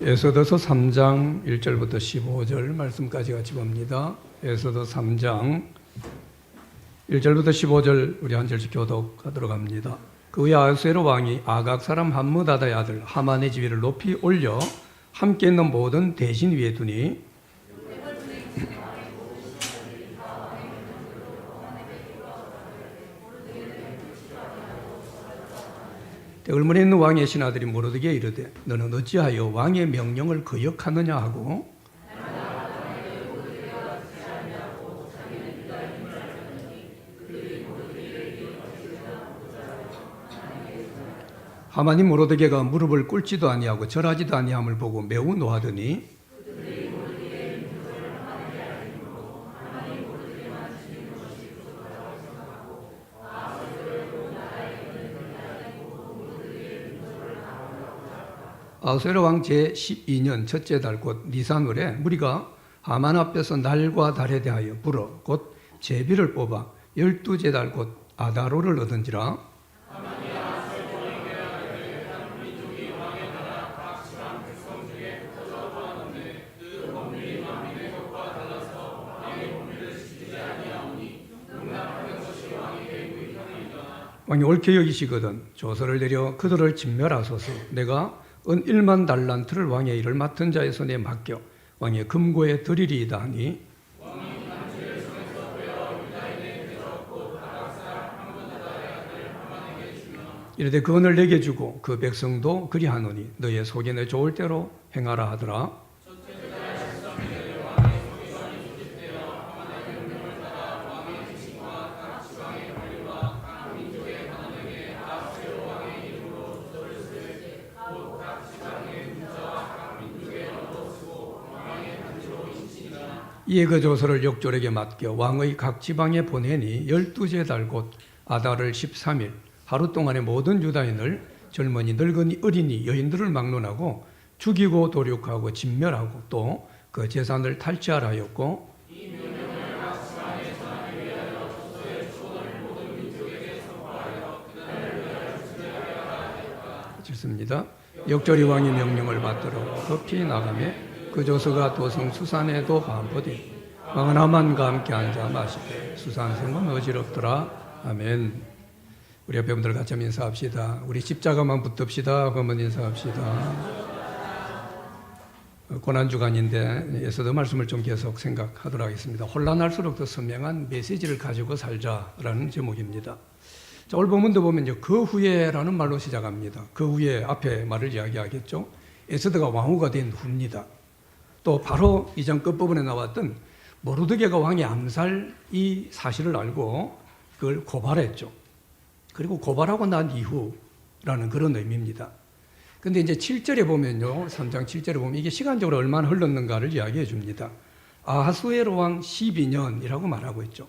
에스더서 3장 1절부터 15절 말씀까지 같이 봅니다. 에스더 3장 1절부터 15절 우리 한 절씩 교독하도록 합니다. 그 후에 아하수에로 왕이 아각 사람 함므다다의 아들 하만의 지위를 높이 올려 함께 있는 모든 대신 위에 두니 대궐문에 있는 왕의 신하들이 모르드게에 이르되 너는 어찌하여 왕의 명령을 거역하느냐 하고 하만이 모르드게가 무릎을 꿇지도 아니하고 절하지도 아니함을 보고 매우 노하더니 아하수에로 왕 제12년 첫째 달 곧 니산월에 무리가 하만 앞에서 날과 달에 대하여 불어 곧 제비를 뽑아 12째 달 곧 아다로를 얻은지라. 왕이 옳게 여기시거든 조서를 내려 그들을 진멸하소서. 내가 은 1만 달란트를 왕의 일을 맡은 자의 손에 맡겨 왕의 금고에 드리리이다 하니 이르되 그 은을 내게 주고 그 백성도 그리하노니 너의 속에 좋을 대로 행하라 하더라. 이에 그 조서를 역졸에게 맡겨 왕의 각 지방에 보내니 12째 달 곧 아달을 13일 하루 동안에 모든 유다인을 젊은이 늙은이 어린이 여인들을 막론하고 죽이고 도륙하고 진멸하고 또 그 재산을 탈취하라 하였고 좋습니다. 역졸이 왕의 명령을 받들어 급히 나가매 그 조서가 도성 수산에도 반포되 왕은 하만과 함께 앉아 마시되 수산성은 어지럽더라. 아멘. 우리 옆에 분들 같이 한번 인사합시다. 우리 십자가만 붙듭시다. 한번 인사합시다. 고난주간인데 에스더 말씀을 좀 계속 생각하도록 하겠습니다. 혼란할수록 더 선명한 메시지를 가지고 살자라는 제목입니다. 자, 오늘 본문도 보면 그 후에라는 말로 시작합니다. 그 후에 앞에 말을 이야기하겠죠. 에스더가 왕후가 된 후입니다. 또 바로 이장 끝부분에 나왔던 모르드게가 왕의 암살 이 사실을 알고 그걸 고발했죠. 그리고 고발하고 난 이후라는 그런 의미입니다. 근데 이제 7절에 보면요. 3장 7절에 보면 이게 시간적으로 얼마나 흘렀는가를 이야기해 줍니다. 아하수에로 왕 12년이라고 말하고 있죠.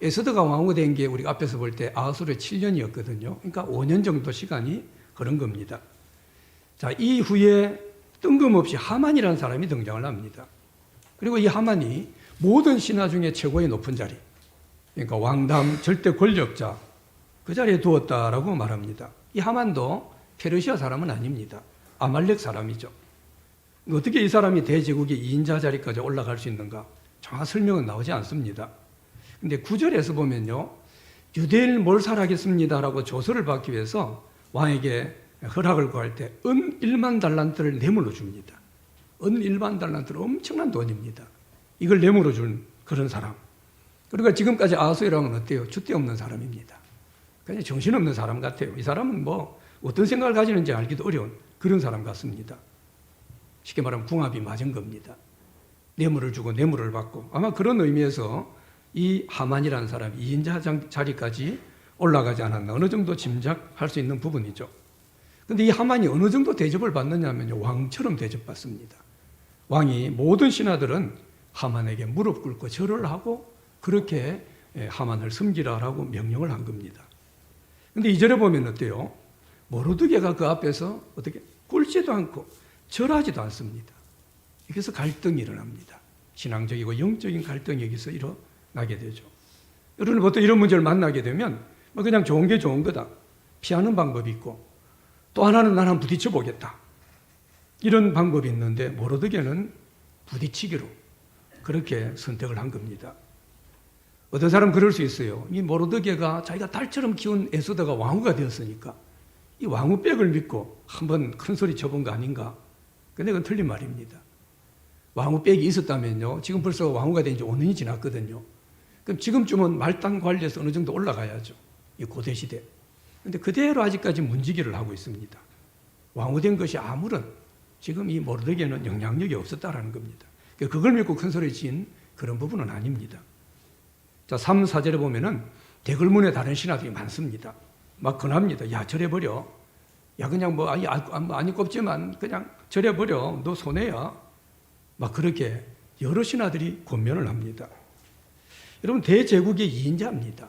에스더가 왕후 된 게 우리가 앞에서 볼 때 아하수에로 7년이었거든요. 그러니까 5년 정도 시간이 그런 겁니다. 자, 이후에 뜬금없이 하만이라는 사람이 등장을 합니다. 그리고 이 하만이 모든 신하 중에 최고의 높은 자리, 그러니까 왕담 절대 권력자 그 자리에 두었다라고 말합니다. 이 하만도 페르시아 사람은 아닙니다. 아말렉 사람이죠. 어떻게 이 사람이 대제국의 2인자 자리까지 올라갈 수 있는가? 정확한 설명은 나오지 않습니다. 근데 9절에서 보면요. 유대인을 몰살하겠습니다라고 조서를 받기 위해서 왕에게 허락을 구할 때 은 1만 달란트를 뇌물로 줍니다. 은 1만 달란트는 엄청난 돈입니다. 이걸 뇌물로 준 그런 사람. 그러니까 지금까지 아하수에랑은 어때요? 줏대 없는 사람입니다. 그냥 정신없는 사람 같아요. 이 사람은 뭐 어떤 생각을 가지는지 알기도 어려운 그런 사람 같습니다. 쉽게 말하면 궁합이 맞은 겁니다. 뇌물을 주고 뇌물을 받고 아마 그런 의미에서 이 하만이라는 사람이 2인자 자리까지 올라가지 않았나 어느 정도 짐작할 수 있는 부분이죠. 그런데 이 하만이 어느 정도 대접을 받느냐면요. 왕처럼 대접받습니다. 왕이 모든 신하들은 하만에게 무릎 꿇고 절을 하고 그렇게 하만을 섬기라라고 명령을 한 겁니다. 그런데 2절에 보면 어때요? 모르드게가 그 앞에서 어떻게 꿇지도 않고 절하지도 않습니다. 여기서 갈등이 일어납니다. 신앙적이고 영적인 갈등이 여기서 일어나게 되죠. 여러분 보통 이런 문제를 만나게 되면 그냥 좋은 게 좋은 거다. 피하는 방법이 있고 또 하나는 나는 부딪혀 보겠다. 이런 방법이 있는데 모르드게는 부딪히기로 그렇게 선택을 한 겁니다. 어떤 사람은 그럴 수 있어요. 이 모르드게가 자기가 달처럼 키운 에스더가 왕후가 되었으니까 이 왕후백을 믿고 한번 큰 소리 쳐본 거 아닌가? 근데 그건 틀린 말입니다. 왕후백이 있었다면요, 지금 벌써 왕후가 된 지 5년이 지났거든요. 그럼 지금쯤은 말단 관리에서 어느 정도 올라가야죠. 이 고대시대. 근데 그대로 아직까지 문지기를 하고 있습니다. 왕후된 것이 아무런 지금 이 모르드게는 영향력이 없었다라는 겁니다. 그걸 믿고 큰 소리 친 그런 부분은 아닙니다. 자, 3, 4절에 보면은 대궐문에 다른 신하들이 많습니다. 막 권합니다. 야, 절해버려. 야, 그냥 뭐, 아니 꼽지만 그냥 절해버려. 너 손해야. 막 그렇게 여러 신하들이 권면을 합니다. 여러분, 대제국의 2인자입니다.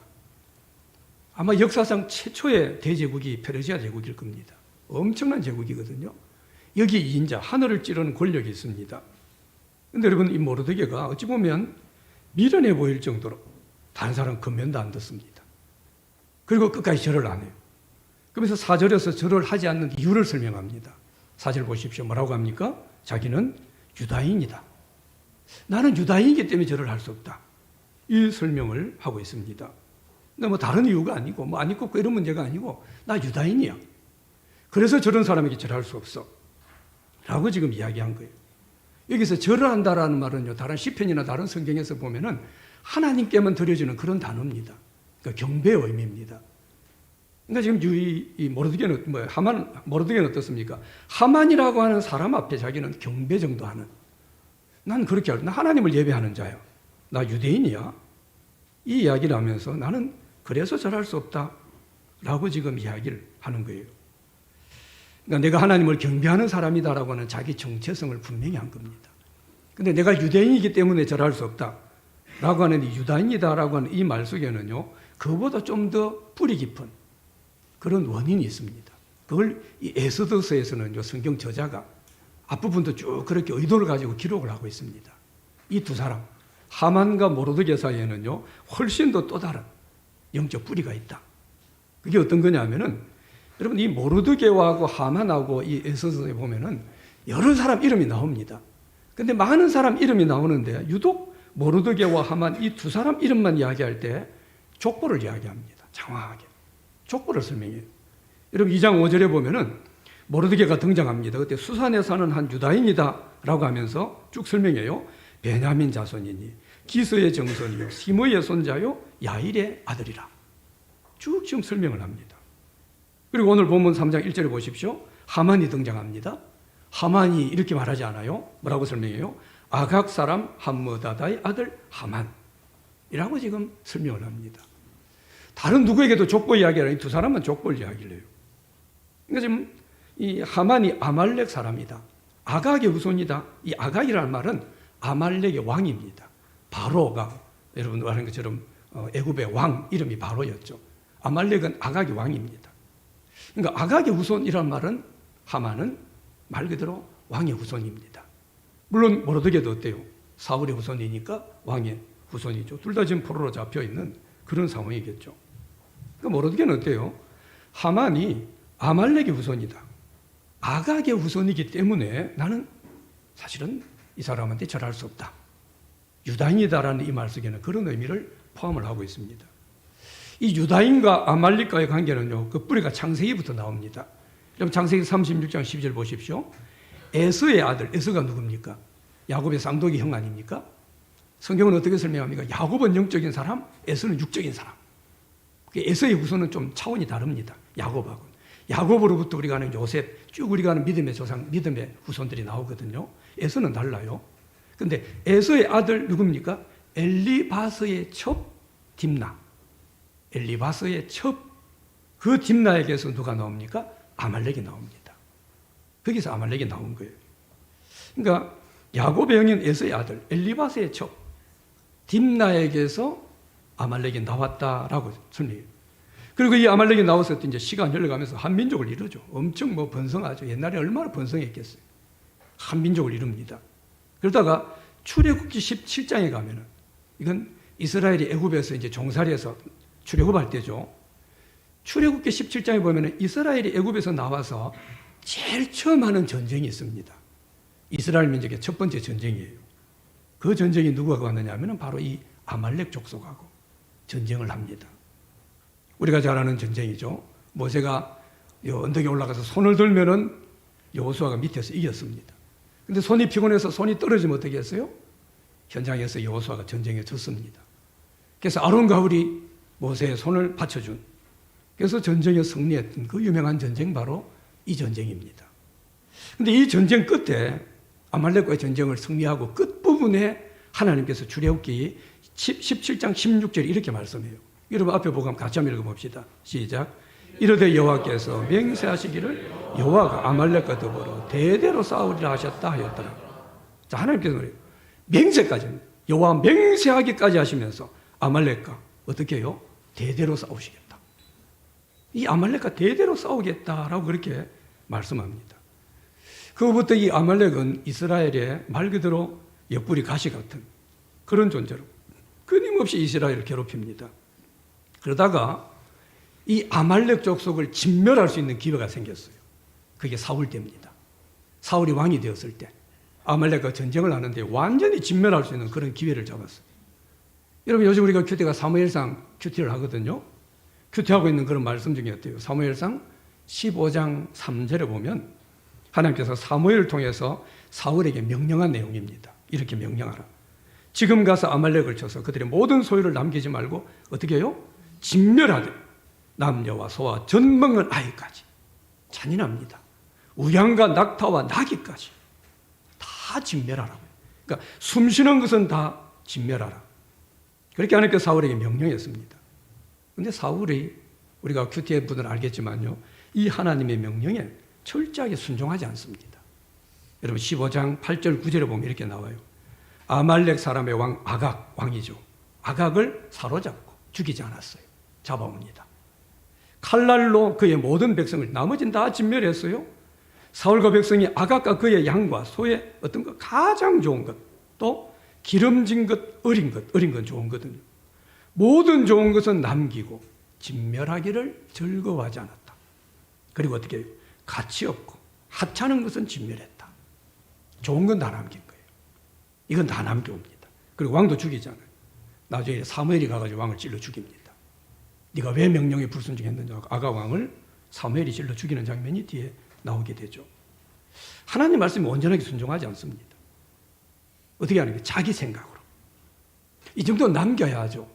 아마 역사상 최초의 대제국이 페르시아 제국일 겁니다. 엄청난 제국이거든요. 여기 2인자, 하늘을 찌르는 권력이 있습니다. 근데 여러분, 이 모르드게가 어찌 보면 미련해 보일 정도로 다른 사람 권면도 안 듣습니다. 그리고 끝까지 절을 안 해요. 그러면서 4절에서 절을 하지 않는 이유를 설명합니다. 4절 보십시오. 뭐라고 합니까? 자기는 유다인이다. 나는 유다인이기 때문에 절을 할 수 없다. 이 설명을 하고 있습니다. 근데 뭐 다른 이유가 아니고 뭐 안 입고 이런 문제가 아니고 나 유다인이야. 그래서 저런 사람에게 절할 수 없어. 라고 지금 이야기한 거예요. 여기서 절을 한다라는 말은요, 다른 시편이나 다른 성경에서 보면은 하나님께만 드려지는 그런 단어입니다. 그러니까 경배의 의미입니다. 그러니까 지금 이 모르드게는 모르드게는 어떻습니까? 하만이라고 하는 사람 앞에 자기는 경배 정도 하는. 난 그렇게 나 하나님을 예배하는 자야. 나 유대인이야. 이 이야기를 하면서 나는 그래서 절할 수 없다라고 지금 이야기를 하는 거예요. 그러니까 내가 하나님을 경배하는 사람이다라고 하는 자기 정체성을 분명히 한 겁니다. 근데 내가 유대인이기 때문에 절할 수 없다라고 하는 이 유다인이다라고 하는 이 말 속에는요, 그보다 좀 더 뿌리 깊은 그런 원인이 있습니다. 그걸 이 에스더서에서는요, 성경 저자가 앞부분도 쭉 그렇게 의도를 가지고 기록을 하고 있습니다. 이 두 사람, 하만과 모르드게 사이에는요, 훨씬 더 또 다른 영적 뿌리가 있다. 그게 어떤 거냐면은, 여러분, 이 모르드게하고 하만하고 이 에스더서에 보면은 여러 사람 이름이 나옵니다. 근데 많은 사람 이름이 나오는데 유독 모르드게와 하만 이 두 사람 이름만 이야기할 때 족보를 이야기합니다. 장황하게. 족보를 설명해요. 여러분, 2장 5절에 보면은 모르드게가 등장합니다. 그때 수산에 사는 한 유다인이다 라고 하면서 쭉 설명해요. 베냐민 자손이니 기스의 정손이요 시므의 손자요 야일의 아들이라. 쭉 지금 설명을 합니다. 그리고 오늘 본문 3장 1절에 보십시오. 하만이 등장합니다. 하만이 이렇게 말하지 않아요? 뭐라고 설명해요? 아각 사람 함므다다의 아들 하만이라고 지금 설명을 합니다. 다른 누구에게도 족보 이야기를 이 두 사람은 족보를 이야기를 해요. 그러니까 지금 이 하만이 아말렉 사람이다. 아각의 후손이다. 이 아각이라는 말은 아말렉의 왕입니다. 바로가 여러분 말하는 것처럼 애굽의 왕 이름이 바로였죠. 아말렉은 아각의 왕입니다. 그러니까 아각의 후손이라는 말은 하만은 말 그대로 왕의 후손입니다. 물론 모르드게도 어때요? 사울의 후손이니까 왕의 후손이죠. 둘 다 지금 포로로 잡혀 있는 그런 상황이겠죠. 그러니까 모르드게는 어때요? 하만이 아말렉의 후손이다. 아각의 후손이기 때문에 나는 사실은 이 사람한테 절할 수 없다. 유다인이다라는 이 말 속에는 그런 의미를 포함을 하고 있습니다. 이 유다인과 아말렉과의 관계는요, 그 뿌리가 창세기부터 나옵니다. 그럼 창세기 36장 12절 보십시오. 에서의 아들, 에서가 누굽니까? 야곱의 쌍둥이 형 아닙니까? 성경은 어떻게 설명합니까? 야곱은 영적인 사람, 에서는 육적인 사람. 에서의 후손은 좀 차원이 다릅니다. 야곱하고는. 야곱으로부터 우리가 아는 요셉, 쭉 우리가 아는 믿음의 조상, 믿음의 후손들이 나오거든요. 에서는 달라요. 근데 에서의 아들 누굽니까? 엘리바스의 첩 딥나. 엘리바스의 첩, 그 딥나에게서 누가 나옵니까? 아말렉이 나옵니다. 거기서 아말렉이 나온 거예요. 그러니까 야곱의 형인 에서의 아들 엘리바스의 첩 딥나에게서 아말렉이 나왔다라고 설명해요. 그리고 이 아말렉이 나와서 이제 시간 흘러가면서 한민족을 이루죠. 엄청 뭐 번성하죠. 옛날에 얼마나 번성했겠어요. 한민족을 이룹니다. 그러다가 출애굽기 17장에 가면은 이건 이스라엘이 애굽에서 이제 종살이에서 출애굽할 때죠. 출애굽기 17장에 보면은 이스라엘이 애굽에서 나와서 제일 처음 하는 전쟁이 있습니다. 이스라엘 민족의 첫 번째 전쟁이에요. 그 전쟁이 누구하고 왔느냐 하면 바로 이 아말렉 족속하고 전쟁을 합니다. 우리가 잘 아는 전쟁이죠. 모세가 이 언덕에 올라가서 손을 들면은 여호수아가 밑에서 이겼습니다. 근데 손이 피곤해서 손이 떨어지면 어떻게 했어요? 현장에서 여호수아가 전쟁에 졌습니다. 그래서 아론과 훌이 모세의 손을 받쳐준, 그래서 전쟁에 승리했던 그 유명한 전쟁 바로 이 전쟁입니다. 근데 이 전쟁 끝에 아말렉과의 전쟁을 승리하고 끝부분에 하나님께서 출애굽기 17장 16절에 이렇게 말씀해요. 여러분 앞에 보고 같이 한번 읽어봅시다. 시작. 이르되 여호와께서 맹세하시기를 여호와가 아말렉과 더불어 대대로 싸우리라 하셨다 하였더라. 자, 하나님께서 그래요. 맹세까지, 여호와 맹세하기까지 하시면서 아말렉과 어떻게 해요? 대대로 싸우시겠다. 이 아말렉과 대대로 싸우겠다라고 그렇게 말씀합니다. 그부터 이 아말렉은 이스라엘의 말 그대로 옆구리 가시 같은 그런 존재로 끊임없이 이스라엘을 괴롭힙니다. 그러다가 이 아말렉 족속을 진멸할 수 있는 기회가 생겼어요. 그게 사울 때입니다. 사울이 왕이 되었을 때 아말렉과 전쟁을 하는데 완전히 진멸할 수 있는 그런 기회를 잡았어요. 여러분 요즘 우리가 큐티가 사무엘상 큐티를 하거든요. 큐티하고 있는 그런 말씀 중에 어때요? 사무엘상 15장 3절에 보면 하나님께서 사무엘을 통해서 사울에게 명령한 내용입니다. 이렇게 명령하라. 지금 가서 아말렉을 쳐서 그들의 모든 소유를 남기지 말고 어떻게 해요? 진멸하되 남녀와 소와 젖 먹는 아이까지. 잔인합니다. 우양과 낙타와 나귀까지 다 진멸하라고요. 그러니까 숨쉬는 것은 다 진멸하라. 그렇게 하나님께서 사울에게 명령했습니다. 그런데 사울이 우리가 큐티의 분들 알겠지만요, 이 하나님의 명령에 철저하게 순종하지 않습니다. 여러분 15장 8절 9절에 보면 이렇게 나와요. 아말렉 사람의 왕 아각, 왕이죠. 아각을 사로잡고 죽이지 않았어요. 잡아옵니다. 칼날로 그의 모든 백성을, 나머지는 다 진멸했어요. 사울과 백성이 아각과 그의 양과 소의 어떤 것, 가장 좋은 것, 또 기름진 것, 어린 건 좋은 거거든요. 모든 좋은 것은 남기고 진멸하기를 즐거워하지 않았다. 그리고 어떻게 해요? 가치 없고 하찮은 것은 진멸했다. 좋은 건 다 남긴 거예요. 이건 다 남겨옵니다. 그리고 왕도 죽이잖아요. 나중에 사무엘이 가가지고 왕을 찔러 죽입니다. 네가 왜 명령에 불순종했느냐? 아가 왕을 사무엘이 찔러 죽이는 장면이 뒤에 나오게 되죠. 하나님 말씀에 온전하게 순종하지 않습니다. 어떻게 하는 게 자기 생각으로. 이 정도 남겨야 하죠.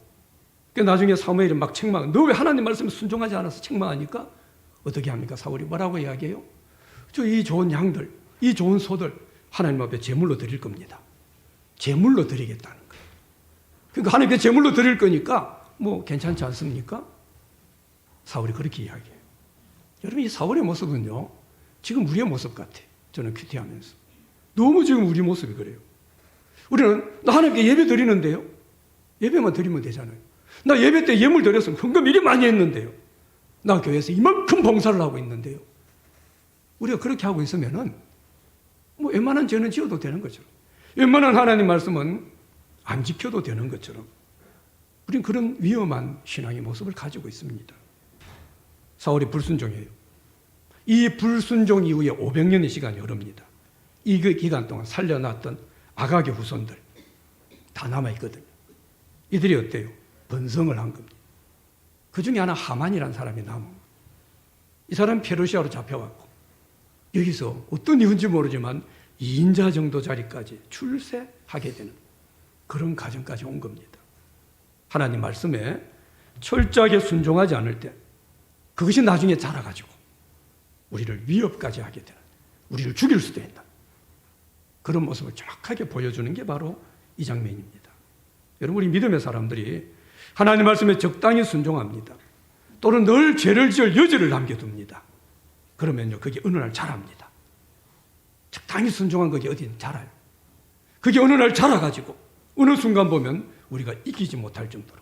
그러니까 나중에 사무엘이 막 책망, 너 왜 하나님 말씀에 순종하지 않아서 책망하니까 어떻게 합니까? 사울이 뭐라고 이야기해요? 저 이 좋은 양들, 이 좋은 소들 하나님 앞에 제물로 드릴 겁니다. 제물로 드리겠다는 거예요. 그러니까 하나님께 제물로 드릴 거니까 뭐 괜찮지 않습니까? 사울이 그렇게 이야기해요. 여러분 이 사울의 모습은요, 지금 우리의 모습 같아요. 저는 큐티하면서 너무 지금 우리 모습이 그래요. 우리는 나 하나님께 예배 드리는데요. 예배만 드리면 되잖아요. 나 예배 때 예물 드렸으면 헌금 이리 많이 했는데요. 나 교회에서 이만큼 봉사를 하고 있는데요. 우리가 그렇게 하고 있으면은 뭐 웬만한 죄는 지어도 되는 것처럼, 웬만한 하나님 말씀은 안 지켜도 되는 것처럼 우리는 그런 위험한 신앙의 모습을 가지고 있습니다. 사울이 불순종이에요. 이 불순종 이후에 500년의 시간이 흐릅니다. 이 기간 동안 살려놨던 아각의 후손들 다 남아있거든요. 이들이 어때요? 번성을 한 겁니다. 그 중에 하나 하만이라는 사람이 남은, 이 사람 페르시아로 잡혀왔고 여기서 어떤 이유인지 모르지만 2인자 정도 자리까지 출세하게 되는 그런 과정까지 온 겁니다. 하나님 말씀에 철저하게 순종하지 않을 때 그것이 나중에 자라가지고 우리를 위협까지 하게 되는, 우리를 죽일 수도 있는 그런 모습을 정확하게 보여주는 게 바로 이 장면입니다. 여러분 우리 믿음의 사람들이 하나님 말씀에 적당히 순종합니다. 또는 늘 죄를 지을 여지를 남겨둡니다. 그러면요 그게 어느 날 자랍니다. 적당히 순종한 것이 어디는 자라요. 그게 어느 날 자라가지고 어느 순간 보면 우리가 이기지 못할 정도로,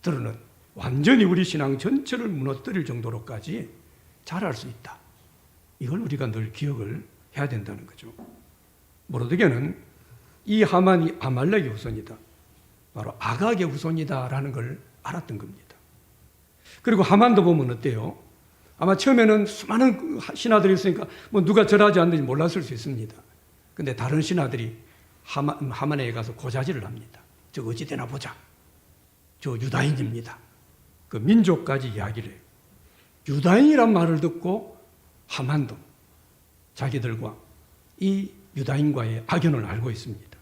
때로는 완전히 우리 신앙 전체를 무너뜨릴 정도로까지 자랄 수 있다. 이걸 우리가 늘 기억을 해야 된다는 거죠. 모르드게는 이 하만이 아말렉의 후손이다, 바로 아각의 후손이다라는 걸 알았던 겁니다. 그리고 하만도 보면 어때요? 아마 처음에는 수많은 신하들이 있으니까 뭐 누가 절하지 않는지 몰랐을 수 있습니다. 근데 다른 신하들이 하만에게 가서 고자질을 합니다. 저 어찌 되나 보자. 저 유다인입니다. 그 민족까지 이야기를 해요. 유다인이란 말을 듣고 하만도 자기들과 이 유다인과의 악연을 알고 있습니다.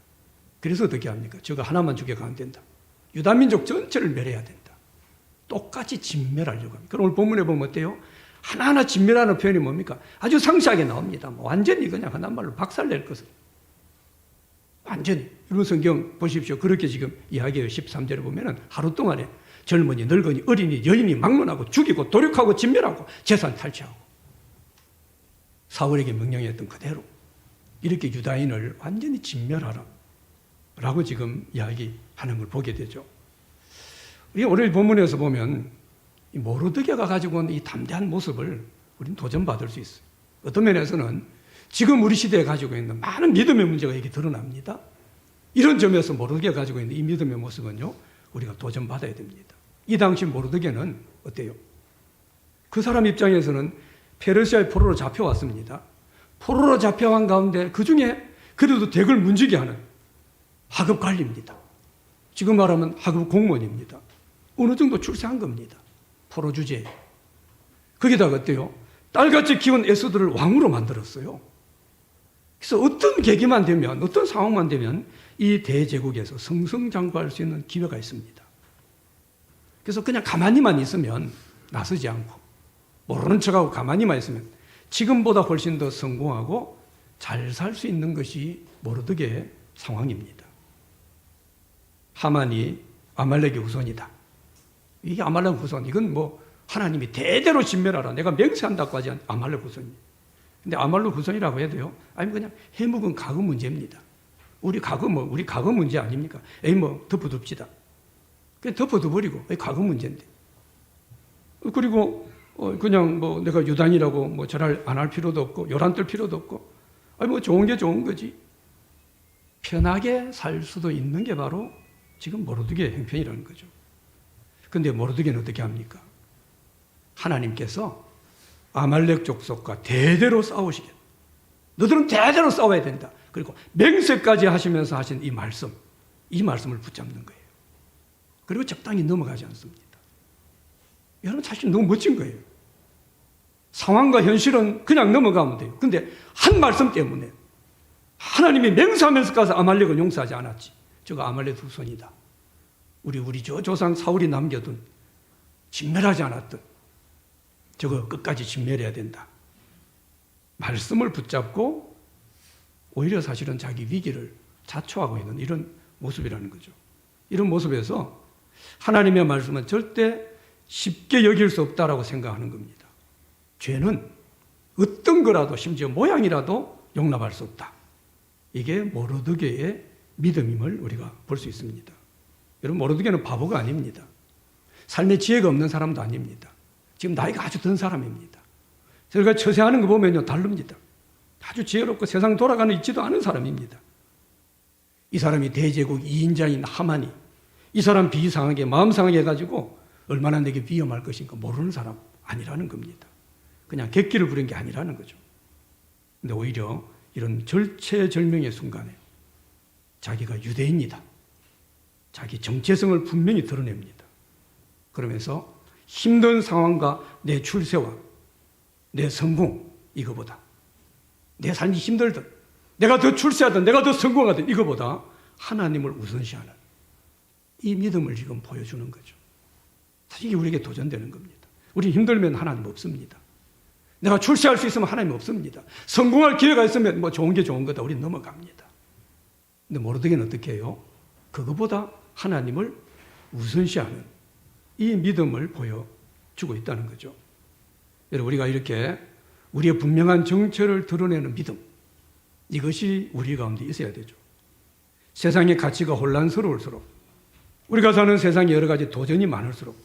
그래서 어떻게 합니까? 저거 하나만 죽여가 안 된다. 유다 민족 전체를 멸해야 된다. 똑같이 진멸하려고 합니다. 그럼 오늘 본문에 보면 어때요? 하나하나 진멸하는 표현이 뭡니까? 아주 상세하게 나옵니다. 완전히 그냥 하나말로 박살낼 것을. 완전히. 여러분 성경 보십시오. 그렇게 지금 이야기해요. 13절에 보면은 하루 동안에 젊은이, 늙은이, 어린이, 여인이 막론하고 죽이고 도륙하고 진멸하고 재산 탈취하고 사울에게 명령했던 그대로 이렇게 유다인을 완전히 진멸하라 라고 지금 이야기하는 걸 보게 되죠. 우리 오늘 본문에서 보면 이 모르드게가 가지고 온 이 담대한 모습을 우리는 도전받을 수 있어요. 어떤 면에서는 지금 우리 시대에 가지고 있는 많은 믿음의 문제가 여기 드러납니다. 이런 점에서 모르드게가 가지고 있는 이 믿음의 모습은요, 우리가 도전받아야 됩니다. 이 당시 모르드게는 어때요? 그 사람 입장에서는 페르시아의 포로로 잡혀왔습니다. 포로로 잡혀간 가운데 그 중에 그래도 덱을 문지게 하는 하급 관리입니다. 지금 말하면 하급 공무원입니다. 어느 정도 출세한 겁니다. 포로 주제에. 거기다가 어때요? 딸같이 키운 에스더를 왕으로 만들었어요. 그래서 어떤 계기만 되면, 어떤 상황만 되면 이 대제국에서 승승장구할 수 있는 기회가 있습니다. 그래서 그냥 가만히만 있으면 나서지 않고 모르는 척하고 가만히만 있으면 지금보다 훨씬 더 성공하고 잘 살 수 있는 것이 모르드게의 상황입니다. 하만이 아말렉의 후손이다. 이게 아말렉 후손. 이건 뭐 하나님이 대대로 진멸하라. 내가 맹세한다고 하지 않 아말렉 후손이. 근데 아말렉 후손이라고 해도요. 아니 그냥 해묵은 과거 문제입니다. 우리 과거 문제 아닙니까? 에이 뭐 덮어둡시다. 그냥 덮어둬버리고 과거 문제인데. 그리고 그냥 뭐 내가 유단이라고 뭐 절할 안 할 필요도 없고 요란 떨 필요도 없고 아니 뭐 좋은 게 좋은 거지. 편하게 살 수도 있는 게 바로 지금 모르드게의 형편이라는 거죠. 근데 모르드게는 어떻게 합니까? 하나님께서 아말렉 족속과 대대로 싸우시겠다. 너들은 대대로 싸워야 된다. 그리고 맹세까지 하시면서 하신 이 말씀을 붙잡는 거예요. 그리고 적당히 넘어가지 않습니다. 여러분 사실 너무 멋진 거예요. 상황과 현실은 그냥 넘어가면 돼요. 근데 한 말씀 때문에 하나님이 맹세하면서까지 아말렉을 용서하지 않았지. 저거 아말렉 후손이다. 우리 조상 사울이 남겨둔 진멸하지 않았던 저거 끝까지 진멸해야 된다. 말씀을 붙잡고 오히려 사실은 자기 위기를 자초하고 있는 이런 모습이라는 거죠. 이런 모습에서 하나님의 말씀은 절대 쉽게 여길 수 없다라고 생각하는 겁니다. 죄는 어떤 거라도 심지어 모양이라도 용납할 수 없다. 이게 모르드게의 믿음임을 우리가 볼 수 있습니다. 여러분 모르드게는 바보가 아닙니다. 삶의 지혜가 없는 사람도 아닙니다. 지금 나이가 아주 든 사람입니다. 저희가 처세하는 거 보면요 다릅니다. 아주 지혜롭고 세상 돌아가는 있지도 않은 사람입니다. 이 사람이 대제국 2인자인 하만이 이 사람 비상하게 마음 상하게 해가지고 얼마나 내게 위험할 것인가 모르는 사람 아니라는 겁니다. 그냥 객기를 부린 게 아니라는 거죠. 근데 오히려 이런 절체절명의 순간에 자기가 유대인이다. 자기 정체성을 분명히 드러냅니다. 그러면서 힘든 상황과 내 출세와 내 성공 이거보다 내 삶이 힘들든 내가 더 출세하든 내가 더 성공하든 이거보다 하나님을 우선시하는 이 믿음을 지금 보여주는 거죠. 사실 이게 우리에게 도전되는 겁니다. 우리 힘들면 하나님 없습니다. 내가 출세할 수 있으면 하나님 없습니다. 성공할 기회가 있으면 뭐 좋은 게 좋은 거다. 우리는 넘어갑니다. 근데 모르드게는 어떻게 해요? 그거보다 하나님을 우선시하는 이 믿음을 보여주고 있다는 거죠. 여러분 우리가 이렇게 우리의 분명한 정체를 드러내는 믿음 이것이 우리 가운데 있어야 되죠. 세상의 가치가 혼란스러울수록 우리가 사는 세상에 여러 가지 도전이 많을수록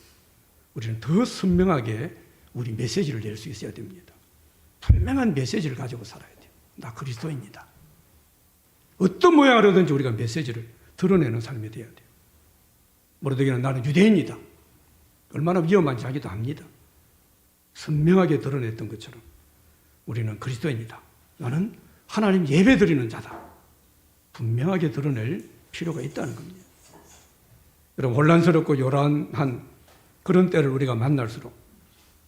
우리는 더 선명하게 우리 메시지를 낼 수 있어야 됩니다. 분명한 메시지를 가지고 살아야 돼요. 나 그리스도인이다. 어떤 모양으로든지 우리가 메시지를 드러내는 삶이 되어야 돼요. 모르드게는 나는 유대인이다. 얼마나 위험한지 자기도 압니다. 선명하게 드러냈던 것처럼 우리는 그리스도인이다. 나는 하나님 예배드리는 자다. 분명하게 드러낼 필요가 있다는 겁니다. 여러분, 혼란스럽고 요란한 그런 때를 우리가 만날수록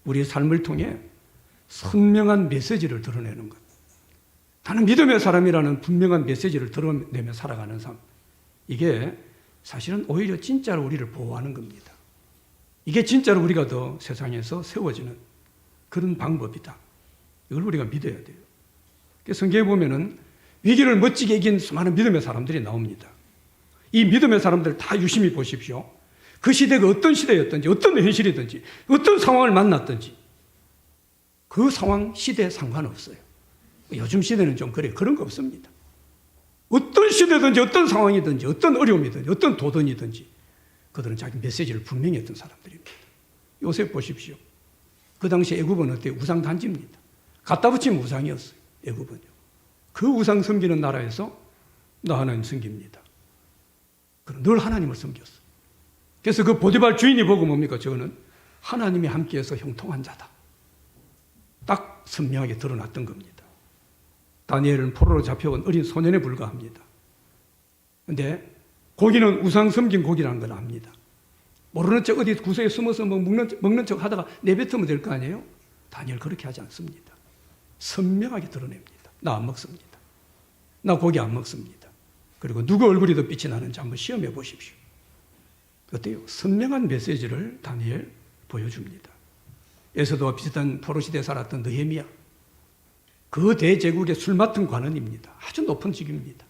우리의 삶을 통해 선명한 메시지를 드러내는 것. 나는 믿음의 사람이라는 분명한 메시지를 드러내며 살아가는 삶. 이게 사실은 오히려 진짜로 우리를 보호하는 겁니다. 이게 진짜로 우리가 더 세상에서 세워지는 그런 방법이다. 이걸 우리가 믿어야 돼요. 성경에 보면은 위기를 멋지게 이긴 수많은 믿음의 사람들이 나옵니다. 이 믿음의 사람들 다 유심히 보십시오. 그 시대가 어떤 시대였든지, 어떤 현실이든지, 어떤 상황을 만났든지 그 상황, 시대에 상관없어요. 요즘 시대는 좀 그래요. 그런 거 없습니다. 어떤 시대든지, 어떤 상황이든지, 어떤 어려움이든지, 어떤 도전이든지 그들은 자기 메시지를 분명히 했던 사람들입니다. 요셉 보십시오. 그 당시 애굽은 어때요? 우상 단지입니다. 갖다 붙이면 우상이었어요. 애굽은요. 그 우상 섬기는 나라에서 나 하나님 섬깁니다. 그럼 늘 하나님을 섬겼어요. 그래서 그 보디발 주인이 보고 뭡니까? 저거는 하나님이 함께해서 형통한 자다. 딱 선명하게 드러났던 겁니다. 다니엘은 포로로 잡혀온 어린 소년에 불과합니다. 그런데 고기는 우상 섬긴 고기라는 걸 압니다. 모르는 척 어디 구석에 숨어서 먹는 척 하다가 내뱉으면 될 거 아니에요? 다니엘 그렇게 하지 않습니다. 선명하게 드러냅니다. 나 안 먹습니다. 나 고기 안 먹습니다. 그리고 누구 얼굴이 더 빛이 나는지 한번 시험해 보십시오. 어때요? 선명한 메시지를 다니엘 보여줍니다. 에서도와 비슷한 포로 시대에 살았던 느헤미야. 그 대제국의 술 맡은 관원입니다. 아주 높은 직위입니다.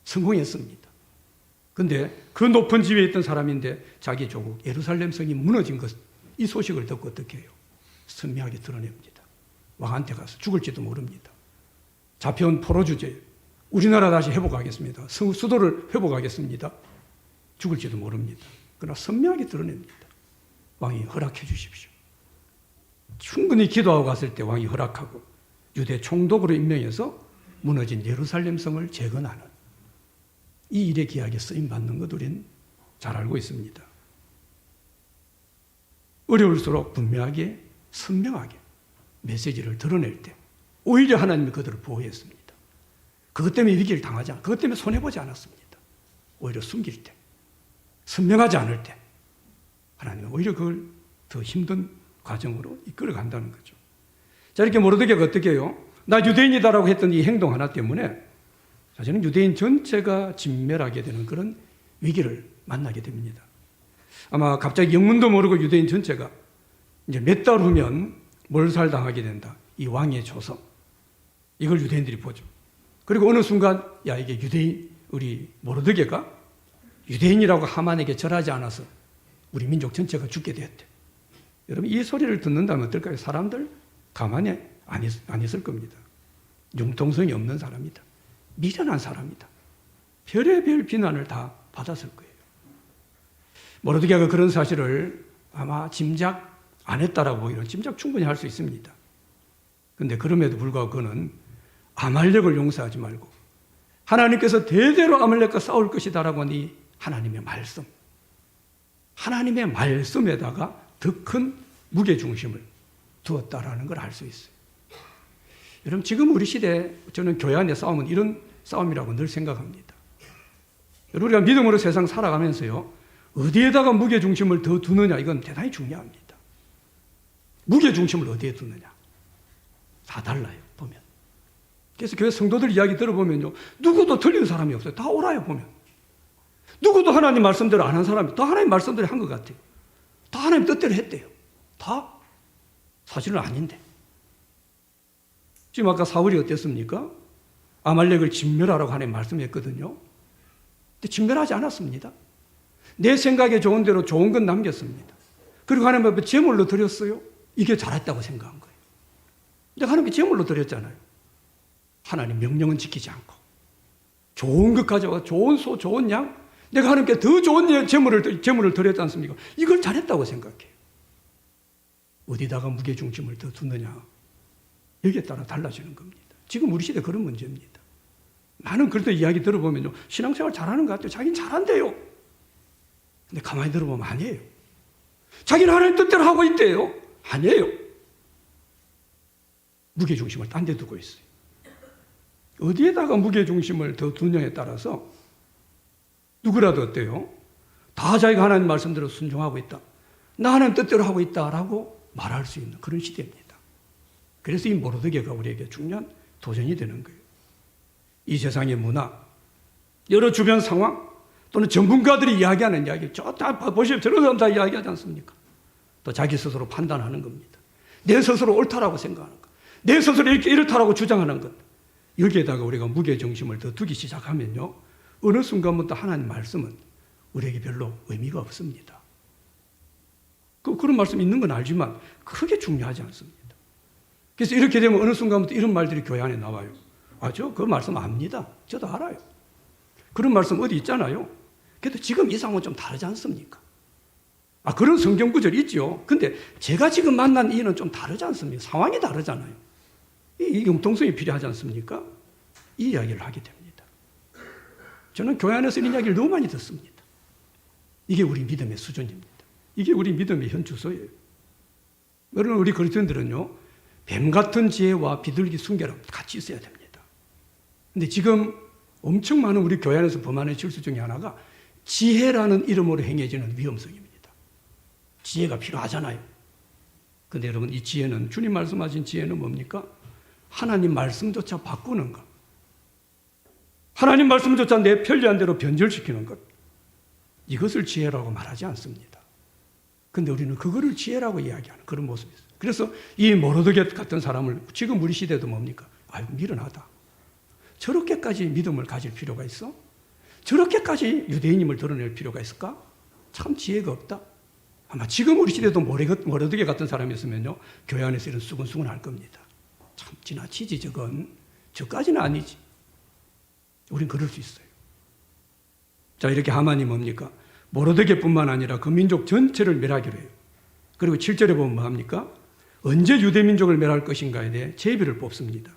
성공했습니다. 근데 그 높은 지위에 있던 사람인데 자기 조국 예루살렘 성이 무너진 것, 이 소식을 듣고 어떻게 해요? 선명하게 드러냅니다. 왕한테 가서 죽을지도 모릅니다. 잡혀온 포로 주제, 우리나라 다시 회복하겠습니다. 수도를 회복하겠습니다. 죽을지도 모릅니다. 그러나 선명하게 드러냅니다. 왕이 허락해 주십시오. 충분히 기도하고 갔을 때 왕이 허락하고 유대 총독으로 임명해서 무너진 예루살렘 성을 재건하는 이 일의 기약에 쓰임받는 것 우리는 잘 알고 있습니다. 어려울수록 분명하게 선명하게 메시지를 드러낼 때 오히려 하나님이 그들을 보호했습니다. 그것 때문에 위기를 당하지 않았습니다. 그것 때문에 손해보지 않았습니다. 오히려 숨길 때, 선명하지 않을 때 하나님은 오히려 그걸 더 힘든 과정으로 이끌어간다는 거죠. 자, 이렇게 모르드게가 어떻게 해요? 나 유대인이다라고 했던 이 행동 하나 때문에 사실은 유대인 전체가 진멸하게 되는 그런 위기를 만나게 됩니다. 아마 갑자기 영문도 모르고 유대인 전체가 이제 몇 달 후면 몰살당하게 된다. 이 왕의 조성. 이걸 유대인들이 보죠. 그리고 어느 순간 야, 이게 유대인, 우리 모르드게가 유대인이라고 하만에게 절하지 않아서 우리 민족 전체가 죽게 되었대. 여러분, 이 소리를 듣는다면 어떨까요? 사람들 가만히 안 있을 겁니다. 융통성이 없는 사람이다. 미련한 사람이다. 별의별 비난을 다 받았을 거예요. 모르드게가 그런 사실을 아마 짐작 안 했다라고 이런 짐작 충분히 할 수 있습니다. 그런데 그럼에도 불구하고 그는 아말렉을 용서하지 말고 하나님께서 대대로 아말렉과 싸울 것이다라고 한 이 하나님의 말씀, 하나님의 말씀에다가 더 큰 무게중심을 두었다라는 걸 알 수 있어요. 여러분, 지금 우리 시대에 저는 교회 안의 싸움은 이런 싸움이라고 늘 생각합니다. 여러분, 우리가 믿음으로 세상 살아가면서요, 어디에다가 무게중심을 더 두느냐, 이건 대단히 중요합니다. 무게중심을 어디에 두느냐. 다 달라요, 보면. 그래서 교회 성도들 이야기 들어보면요, 누구도 틀린 사람이 없어요. 다 옳아요, 보면. 누구도 하나님 말씀대로 안 한 사람이, 다 하나님 말씀대로 한 것 같아요. 다 하나님 뜻대로 했대요. 다 사실은 아닌데. 지금 아까 사울이 어땠습니까? 아말렉을 진멸하라고 하나님 말씀했거든요. 근데 진멸하지 않았습니다. 내 생각에 좋은 대로 좋은 건 남겼습니다. 그리고 하나님 앞에 제물로 드렸어요. 이게 잘했다고 생각한 거예요. 근데 하나님께 제물로 드렸잖아요. 하나님 명령은 지키지 않고 좋은 것 가져와 좋은 소, 좋은 양, 내가 하나님께 더 좋은 제물을 드렸지 않습니까? 이걸 잘했다고 생각해요. 어디다가 무게중심을 더 두느냐, 여기에 따라 달라지는 겁니다. 지금 우리 시대 그런 문제입니다. 많은 그런 이야기 들어보면요, 신앙생활 잘하는 것 같아요. 자기는 잘한대요. 근데 가만히 들어보면 아니에요. 자기는 하나님 뜻대로 하고 있대요. 아니에요. 무게중심을 딴 데 두고 있어요. 어디에다가 무게중심을 더 두느냐에 따라서 누구라도 어때요? 다 자기가 하나님 말씀대로 순종하고 있다. 나는 뜻대로 하고 있다라고 말할 수 있는 그런 시대입니다. 그래서 이 모르드게가 우리에게 중요한 도전이 되는 거예요. 이 세상의 문화, 여러 주변 상황, 또는 전문가들이 이야기하는 이야기, 다 보시면 저런 사람 다 이야기하지 않습니까? 또 자기 스스로 판단하는 겁니다. 내 스스로 옳다라고 생각하는 것, 내 스스로 이렇다라고 주장하는 것, 여기에다가 우리가 무게중심을 더 두기 시작하면요, 어느 순간부터 하나님 말씀은 우리에게 별로 의미가 없습니다. 그런 말씀 있는 건 알지만 크게 중요하지 않습니다. 그래서 이렇게 되면 어느 순간부터 이런 말들이 교회 안에 나와요. 저 그 말씀 압니다. 저도 알아요. 그런 말씀 어디 있잖아요. 그래도 지금 이 상황은 좀 다르지 않습니까? 그런 성경 구절 있죠. 근데 제가 지금 만난 이는 좀 다르지 않습니까? 상황이 다르잖아요. 이 융통성이 필요하지 않습니까? 이 이야기를 하게 됩니다. 저는 교회 안에서 이런 이야기를 너무 많이 듣습니다. 이게 우리 믿음의 수준입니다. 이게 우리 믿음의 현 주소예요. 여러분, 우리 그리스도인들은요, 뱀 같은 지혜와 비둘기 순결함 같이 있어야 됩니다. 근데 지금 엄청 많은 우리 교회 안에서 범하는 실수 중에 하나가 지혜라는 이름으로 행해지는 위험성입니다. 지혜가 필요하잖아요. 근데 여러분, 이 지혜는, 주님 말씀하신 지혜는 뭡니까? 하나님 말씀조차 바꾸는 것. 하나님 말씀조차 내 편리한 대로 변절시키는 것. 이것을 지혜라고 말하지 않습니다. 근데 우리는 그거를 지혜라고 이야기하는 그런 모습이 있어요. 그래서 이 모르드게 같은 사람을 지금 우리 시대도 뭡니까? 미련하다. 저렇게까지 믿음을 가질 필요가 있어? 저렇게까지 유대인임을 드러낼 필요가 있을까? 참 지혜가 없다. 아마 지금 우리 시대도 모르드게 같은 사람이 있으면요, 교회 안에서 이런 수근수근 할 겁니다. 참 지나치지 저건. 저까지는 아니지. 우린 그럴 수 있어요. 자, 이렇게 하만이 뭡니까? 모르드게뿐만 아니라 그 민족 전체를 멸하기로 해요. 그리고 7절에 보면 뭐합니까? 언제 유대민족을 멸할 것인가에 대해 제비를 뽑습니다.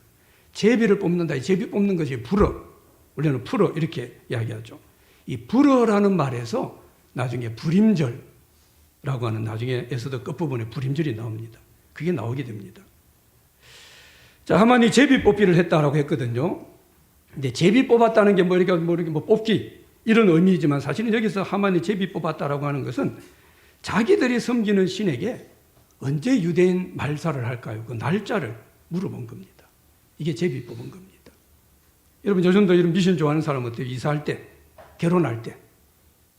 제비를 뽑는다. 이 제비 뽑는 것이 불어. 우리는 풀어 이렇게 이야기하죠. 이 불어라는 말에서 나중에 불임절라고 하는, 나중에 에스더 끝부분에 불임절이 나옵니다. 그게 나오게 됩니다. 자, 하만이 제비 뽑기를 했다라고 했거든요. 근데 제비 뽑았다는 게 뭐 뽑기 이런 의미이지만 사실은 여기서 하만이 제비 뽑았다라고 하는 것은 자기들이 섬기는 신에게 언제 유대인 말살을 할까요? 그 날짜를 물어본 겁니다. 이게 제비 뽑은 겁니다. 여러분, 요즘도 이런 미신 좋아하는 사람 어때요? 이사할 때, 결혼할 때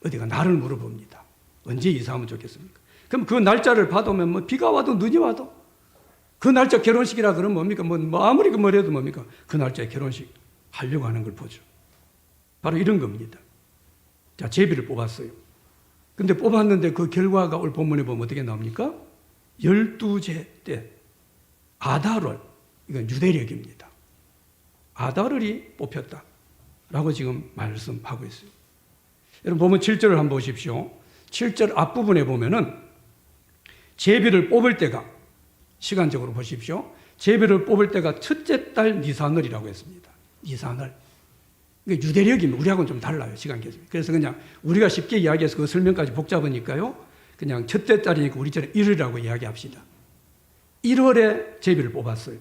어디가 날을 물어봅니다. 언제 이사하면 좋겠습니까? 그럼 그 날짜를 받으면 뭐 비가 와도 눈이 와도 그 날짜 결혼식이라 그러면 뭡니까? 뭐 아무리 뭐래도 뭡니까? 그 날짜에 결혼식 하려고 하는 걸 보죠. 바로 이런 겁니다. 자, 제비를 뽑았어요. 근데 뽑았는데 그 결과가 오늘 본문에 보면 어떻게 나옵니까? 12제 때 아달월, 이건 유대력입니다. 아달월이 뽑혔다라고 지금 말씀하고 있어요. 여러분 보면 7절을 한번 보십시오. 7절 앞부분에 보면은 제비를 뽑을 때가, 시간적으로 보십시오. 제비를 뽑을 때가 첫째 달 니산월이라고 했습니다. 니산월. 유대력이면 우리하고는 좀 달라요, 시간 계속. 그래서 그냥 우리가 쉽게 이야기해서 그 설명까지 복잡하니까요, 그냥 첫째 달이니까 우리처럼 1월이라고 이야기합시다. 1월에 제비를 뽑았어요.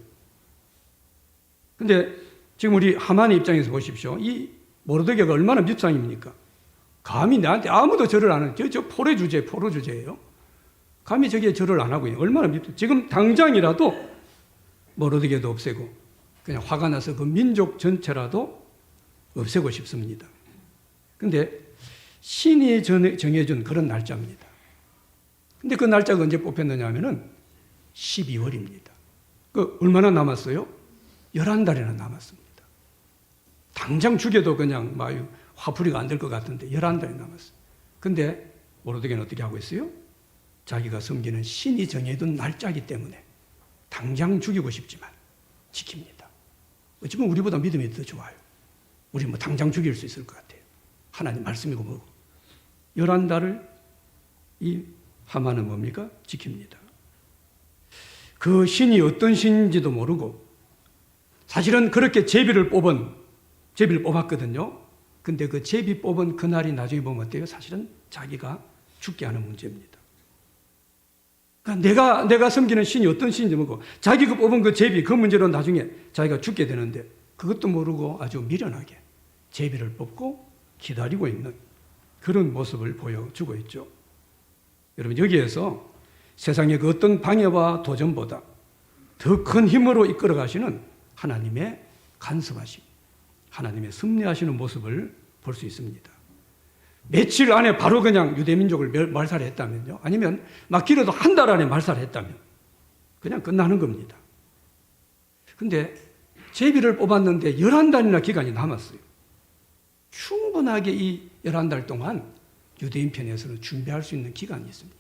근데 지금 우리 하만의 입장에서 보십시오. 이 모르드게가 얼마나 밉상입니까? 감히 나한테 아무도 절을 안 하는, 저 포로 주제예요. 감히 저기에 절을 안 하고 있는, 얼마나 밉상. 지금 당장이라도 모르드게도 없애고 그냥 화가 나서 그 민족 전체라도 없애고 싶습니다. 근데 신이 정해준 그런 날짜입니다. 근데 그 날짜가 언제 뽑혔느냐 하면은 12월입니다. 그 얼마나 남았어요? 11달이나 남았습니다. 당장 죽여도 그냥 막 화풀이가 안 될 것 같은데 11달이 남았어요. 근데 모르드게는 어떻게 하고 있어요? 자기가 섬기는 신이 정해둔 날짜이기 때문에 당장 죽이고 싶지만 지킵니다. 어쩌면 우리보다 믿음이 더 좋아요. 우리 뭐 당장 죽일 수 있을 것 같아요. 하나님 말씀이고 뭐고. 11달을 이 하만은 뭡니까? 지킵니다. 그 신이 어떤 신인지도 모르고, 사실은 그렇게 제비를 뽑았거든요. 근데 그 제비 뽑은 그날이 나중에 보면 어때요? 사실은 자기가 죽게 하는 문제입니다. 그러니까 내가 섬기는 신이 어떤 신인지 모르고 자기가 뽑은 그 제비, 그 문제로 나중에 자기가 죽게 되는데, 그것도 모르고 아주 미련하게 제비를 뽑고 기다리고 있는 그런 모습을 보여주고 있죠. 여러분, 여기에서 세상의 그 어떤 방해와 도전보다 더 큰 힘으로 이끌어 가시는 하나님의 간섭하심, 하나님의 섭리하시는 모습을 볼 수 있습니다. 며칠 안에 바로 그냥 유대민족을 말살했다면요, 아니면 막 길어도 한 달 안에 말살했다면 그냥 끝나는 겁니다. 근데 제비를 뽑았는데 11달이나 기간이 남았어요. 충분하게 이 11달 동안 유대인 편에서는 준비할 수 있는 기간이 있습니다.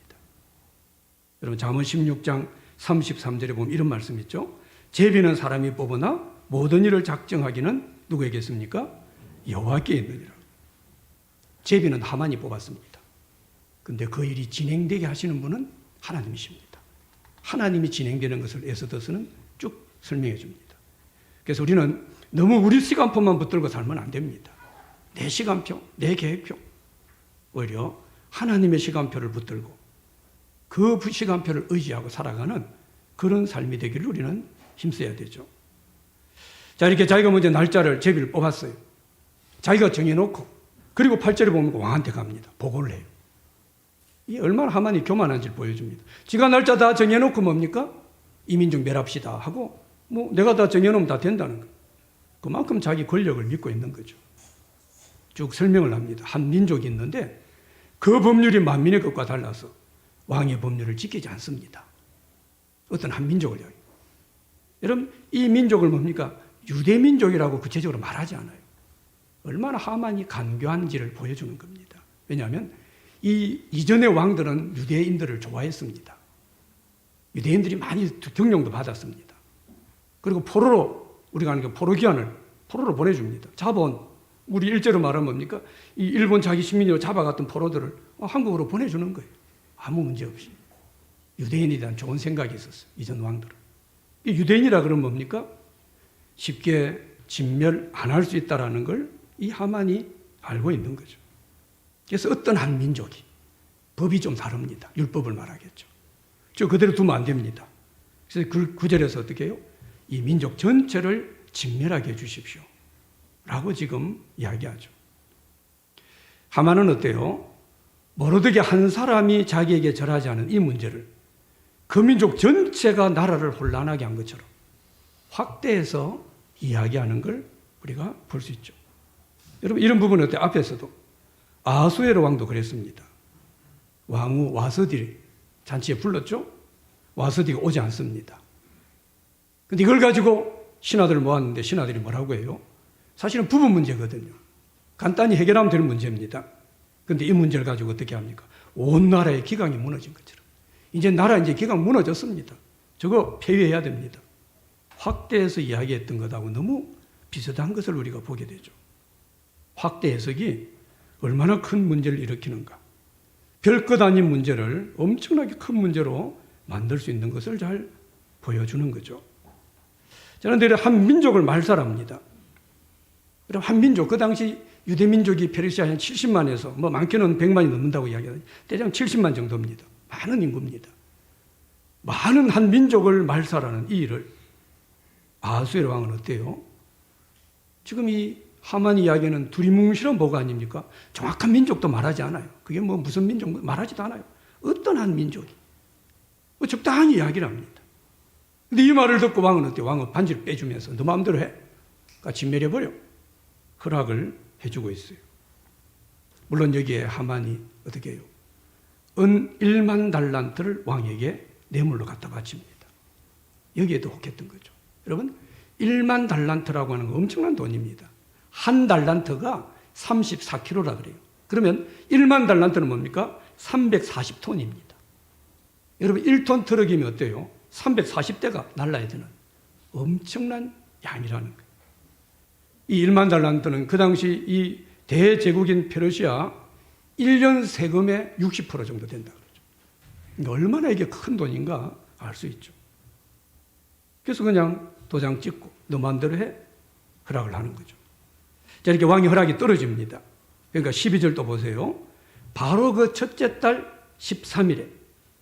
여러분, 잠언 16장 33절에 보면 이런 말씀 있죠. 제비는 사람이 뽑으나 모든 일을 작정하기는 누구에게 있습니까? 여호와께 있느니라. 제비는 하만이 뽑았습니다. 근데 그 일이 진행되게 하시는 분은 하나님이십니다. 하나님이 진행되는 것을 에스더스는 쭉 설명해 줍니다. 그래서 우리는 너무 우리 시간표만 붙들고 살면 안 됩니다. 내 시간표, 내 계획표, 오히려 하나님의 시간표를 붙들고 그 시간표를 의지하고 살아가는 그런 삶이 되기를 우리는 힘써야 되죠. 자, 이렇게 자기가 먼저 날짜를 제비를 뽑았어요. 자기가 정해놓고, 그리고 8절에 보면 왕한테 갑니다. 보고를 해요. 이 얼마나 하만이 교만한지를 보여줍니다. 지가 날짜 다 정해놓고 뭡니까? 이민족 멸합시다 하고, 뭐 내가 다 정해놓으면 다 된다는 거예요. 그만큼 자기 권력을 믿고 있는 거죠. 쭉 설명을 합니다. 한 민족이 있는데 그 법률이 만민의 것과 달라서 왕의 법률을 지키지 않습니다. 어떤 한 민족을 여기. 여러분, 이 민족을 뭡니까? 유대민족이라고 구체적으로 말하지 않아요. 얼마나 하만이 간교한지를 보여주는 겁니다. 왜냐하면 이 이전의 왕들은 유대인들을 좋아했습니다. 유대인들이 많이 경영도 받았습니다. 그리고 포로로, 우리가 하는 게 포로기한을 포로로 보내줍니다. 잡아온, 우리 일제로 말하면 뭡니까? 이 일본 자기 식민지로 잡아갔던 포로들을 한국으로 보내주는 거예요. 아무 문제 없이. 유대인에 대한 좋은 생각이 있었어요. 이전 왕들은. 유대인이라 그러면 뭡니까? 쉽게 진멸 안 할 수 있다는 걸 이 하만이 알고 있는 거죠. 그래서 어떤 한 민족이 법이 좀 다릅니다. 율법을 말하겠죠. 저 그대로 두면 안 됩니다. 그래서 그 구절에서 어떻게 해요? 이 민족 전체를 진멸하게 해주십시오. 라고 지금 이야기하죠. 하만은 어때요? 모르드게 한 사람이 자기에게 절하지 않은 이 문제를 그 민족 전체가 나라를 혼란하게 한 것처럼 확대해서 이야기하는 걸 우리가 볼 수 있죠. 여러분, 이런 부분은 어때요? 앞에서도 아하수에로 왕도 그랬습니다. 왕후 와서디 잔치에 불렀죠? 와서디가 오지 않습니다. 근데 이걸 가지고 신하들을 모았는데 신하들이 뭐라고 해요? 사실은 부분 문제거든요. 간단히 해결하면 되는 문제입니다. 근데 이 문제를 가지고 어떻게 합니까? 온 나라의 기강이 무너진 것처럼. 이제 나라 기강 무너졌습니다. 저거 폐위해야 됩니다. 확대 해서 이야기했던 것하고 너무 비슷한 것을 우리가 보게 되죠. 확대 해석이 얼마나 큰 문제를 일으키는가. 별것 아닌 문제를 엄청나게 큰 문제로 만들 수 있는 것을 잘 보여주는 거죠. 저는 늘 한 민족을 말살합니다. 그럼 한 민족, 그 당시 유대민족이 페르시아 한 70만에서 뭐 많게는 100만이 넘는다고 이야기하죠. 대략 70만 정도입니다. 많은 인구입니다. 많은 한 민족을 말살하는 이 일을 아하수에르 왕은 어때요? 지금 이 하만이 이야기하는 두리뭉실한 뭐가 아닙니까? 정확한 민족도 말하지 않아요. 그게 뭐 무슨 민족 말하지도 않아요. 어떤 한 민족이 뭐 적당히 이야기를 합니다. 근데 이 말을 듣고 왕은 어때요? 왕은 반지를 빼주면서 너 마음대로 해. 같이 매려버려. 허락을 해주고 있어요. 물론 여기에 하만이 어떻게 해요? 은 1만 달란트를 왕에게 뇌물로 갖다 바칩니다. 여기에도 혹했던 거죠. 여러분, 1만 달란트라고 하는 거 엄청난 돈입니다. 한 달란트가 34kg라 그래요. 그러면 1만 달란트는 뭡니까? 340톤입니다. 여러분, 1톤 트럭이면 어때요? 340대가 날라야 되는 엄청난 양이라는 거예요. 이 1만 달란트는 그 당시 이 대제국인 페르시아 1년 세금의 60% 정도 된다 그러죠. 그러니까 얼마나 이게 큰 돈인가 알 수 있죠. 그래서 그냥 도장 찍고 너 마음대로 해 허락을 하는 거죠. 자, 이렇게 왕이 허락이 떨어집니다. 그러니까 12절 또 보세요. 바로 그 첫째 달 13일에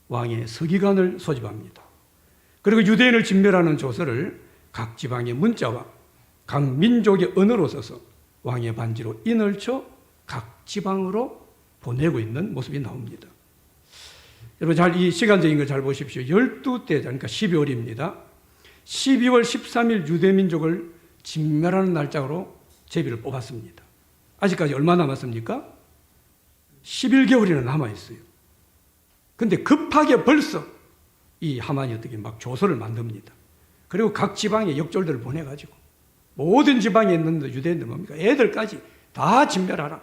왕의 서기관을 소집합니다. 그리고 유대인을 진멸하는 조서를 각 지방에 문자와 각 민족의 언어로 써서 왕의 반지로 인을 쳐 각 지방으로 보내고 있는 모습이 나옵니다. 여러분 이 시간적인 걸 잘 보십시오. 12대, 그러니까 12월입니다. 12월 13일 유대민족을 진멸하는 날짜로 제비를 뽑았습니다. 아직까지 얼마 남았습니까? 11개월이나 남아있어요. 근데 급하게 벌써 이 하만이 어떻게 막 조서를 만듭니다. 그리고 각 지방에 역졸들을 보내가지고 모든 지방에 있는 유대인들 뭡니까? 애들까지 다 진멸하라.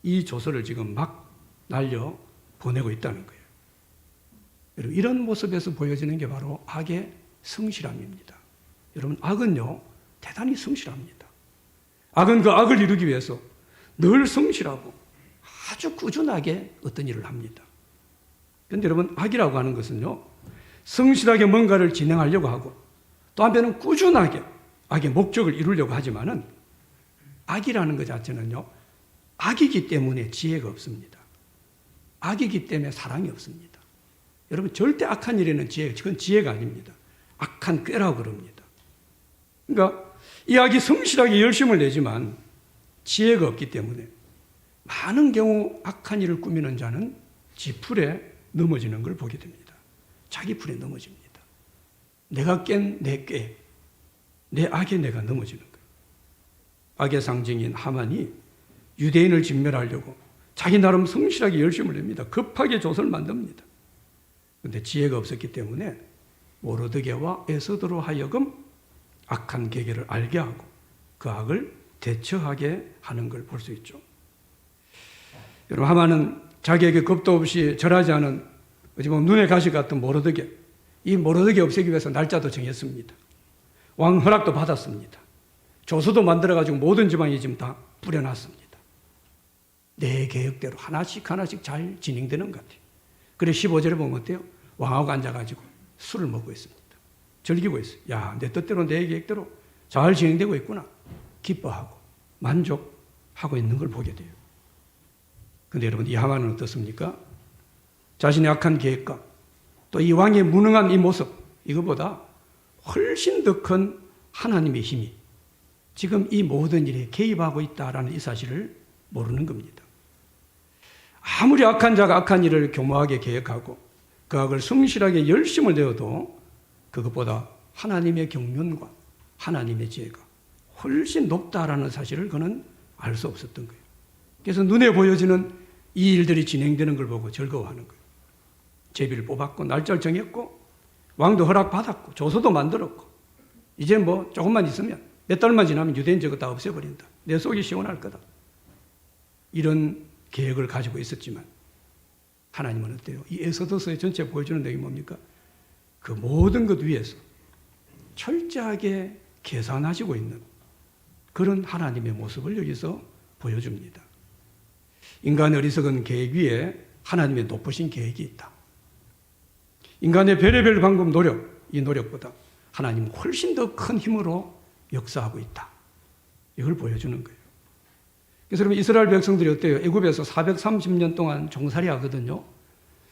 이 조서를 지금 막 날려 보내고 있다는 거예요. 여러분, 이런 모습에서 보여지는 게 바로 악의 성실함입니다. 여러분, 악은요, 대단히 성실합니다. 악은 그 악을 이루기 위해서 늘 성실하고 아주 꾸준하게 어떤 일을 합니다. 그런데 여러분, 악이라고 하는 것은요, 성실하게 뭔가를 진행하려고 하고 또 한편은 꾸준하게 악의 목적을 이루려고 하지만은 악이라는 것 자체는요, 악이기 때문에 지혜가 없습니다. 악이기 때문에 사랑이 없습니다. 여러분, 절대 악한 일에는 그건 지혜가 아닙니다. 악한 꾀라고 그럽니다. 그러니까 이 악이 성실하게 열심을 내지만 지혜가 없기 때문에 많은 경우 악한 일을 꾸미는 자는 지 풀에 넘어지는 걸 보게 됩니다. 자기 풀에 넘어집니다. 내가 깬 내 꾀, 내 악에 내가 넘어지는 거예요. 악의 상징인 하만이 유대인을 진멸하려고 자기 나름 성실하게 열심을 냅니다. 급하게 조서를 만듭니다. 그런데 지혜가 없었기 때문에 모르드게와 에스더로 하여금 악한 계계를 알게 하고 그 악을 대처하게 하는 걸 볼 수 있죠. 여러분, 하만은 자기에게 겁도 없이 절하지 않은 어찌 보면 눈에 가시 같은 모르드게, 이 모르드게 없애기 위해서 날짜도 정했습니다. 왕 허락도 받았습니다. 조서도 만들어가지고 모든 지방에 지금 다 뿌려놨습니다. 내 계획대로 하나씩 잘 진행되는 것 같아요. 그래 15절에 보면 어때요? 왕하고 앉아가지고 술을 먹고 있습니다. 즐기고 있어요. 야, 내 뜻대로 내 계획대로 잘 진행되고 있구나. 기뻐하고 만족하고 있는 걸 보게 돼요. 그런데 여러분, 이 하만은 어떻습니까? 자신의 악한 계획과 또 이 왕의 무능한 이 모습, 이것보다 훨씬 더 큰 하나님의 힘이 지금 이 모든 일에 개입하고 있다라는 이 사실을 모르는 겁니다. 아무리 악한 자가 악한 일을 교묘하게 계획하고 그 악을 성실하게 열심을 내어도 그것보다 하나님의 경륜과 하나님의 지혜가 훨씬 높다라는 사실을 그는 알 수 없었던 거예요. 그래서 눈에 보여지는 이 일들이 진행되는 걸 보고 즐거워하는 거예요. 제비를 뽑았고 날짜를 정했고 왕도 허락받았고 조서도 만들었고 이제 뭐 조금만 있으면 몇 달만 지나면 유대인 저거 다 없애버린다. 내 속이 시원할 거다. 이런 계획을 가지고 있었지만 하나님은 어때요? 이 에스더서의 전체 보여주는 내용이 뭡니까? 그 모든 것 위에서 철저하게 계산하시고 있는 그런 하나님의 모습을 여기서 보여줍니다. 인간의 어리석은 계획 위에 하나님의 높으신 계획이 있다. 인간의 별의별 방법 노력, 이 노력보다 하나님은 훨씬 더 큰 힘으로 역사하고 있다. 이걸 보여주는 거예요. 그래서 여러분, 이스라엘 백성들이 어때요? 애굽에서 430년 동안 종살이 하거든요.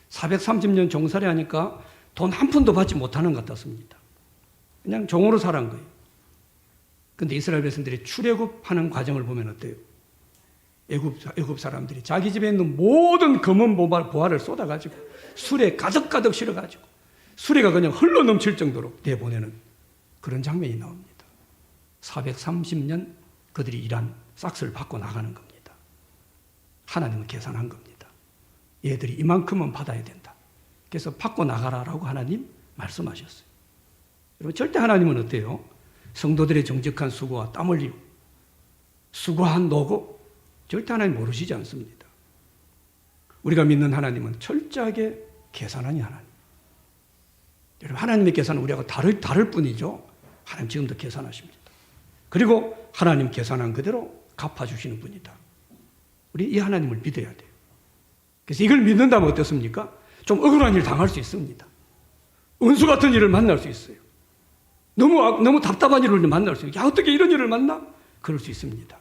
430년 종살이 하니까 돈 한 푼도 받지 못하는 것 같았습니다. 그냥 종으로 살아간 거예요. 그런데 이스라엘 백성들이 출애굽하는 과정을 보면 어때요? 애굽 사람들이 자기 집에 있는 모든 금은 보화를 쏟아가지고 수레 가득가득 실어가지고 수레가 그냥 흘러 넘칠 정도로 내보내는 그런 장면이 나옵니다. 430년 그들이 일한 싹스를 받고 나가는 겁니다. 하나님은 계산한 겁니다. 얘들이 이만큼은 받아야 된다. 그래서 받고 나가라라고 하나님 말씀하셨어요. 여러분, 절대 하나님은 어때요? 성도들의 정직한 수고와 땀 흘림, 수고한 노고 절대 하나님 모르시지 않습니다. 우리가 믿는 하나님은 철저하게 계산하는 하나님. 여러분, 하나님의 계산은 우리하고 다를 뿐이죠. 하나님 지금도 계산하십니다. 그리고 하나님 계산한 그대로 갚아주시는 분이다. 우리 이 하나님을 믿어야 돼요. 그래서 이걸 믿는다면 어떻습니까? 좀 억울한 일 당할 수 있습니다. 은수 같은 일을 만날 수 있어요. 너무 답답한 일을 만날 수 있어요. 야, 어떻게 이런 일을 만나? 그럴 수 있습니다.